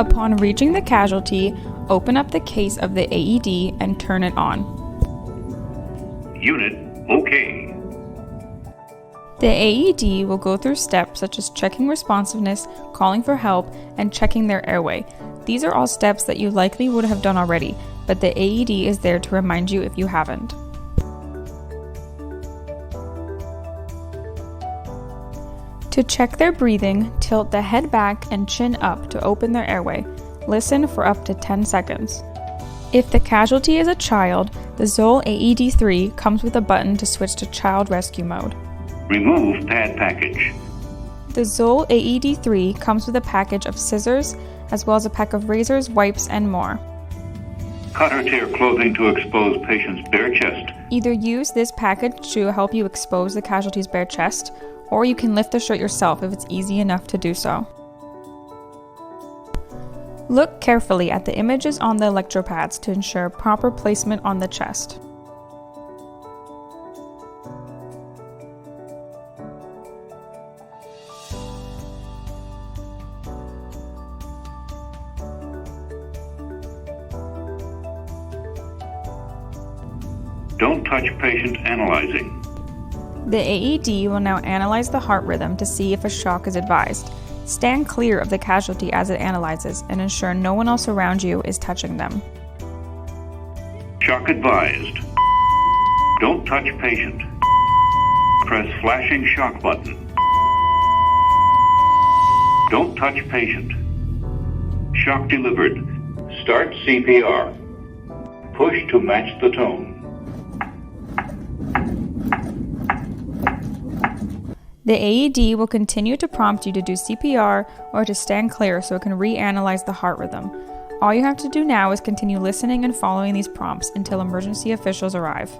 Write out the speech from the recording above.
Upon reaching the casualty, open up the case of the AED and turn it on. Unit, okay. The AED will go through steps such as checking responsiveness, calling for help, and checking their airway. These are all steps that you likely would have done already, but the AED is there to remind you if you haven't. To check their breathing, tilt the head back and chin up to open their airway. Listen for up to 10 seconds. If the casualty is a child, the ZOLL AED 3 comes with a button to switch to child rescue mode. Remove pad package. The ZOLL AED 3 comes with a package of scissors, as well as a pack of razors, wipes, and more. Cut or tear clothing to expose patient's bare chest. Either use this package to help you expose the casualty's bare chest, or you can lift the shirt yourself if it's easy enough to do so. Look carefully at the images on the electropads to ensure proper placement on the chest. Don't touch patient analyzing. The AED will now analyze the heart rhythm to see if a shock is advised. Stand clear of the casualty as it analyzes and ensure no one else around you is touching them. Shock advised. Don't touch patient. Press flashing shock button. Don't touch patient. Shock delivered. Start CPR. Push to match the tone. The AED will continue to prompt you to do CPR or to stand clear so it can reanalyze the heart rhythm. All you have to do now is continue listening and following these prompts until emergency officials arrive.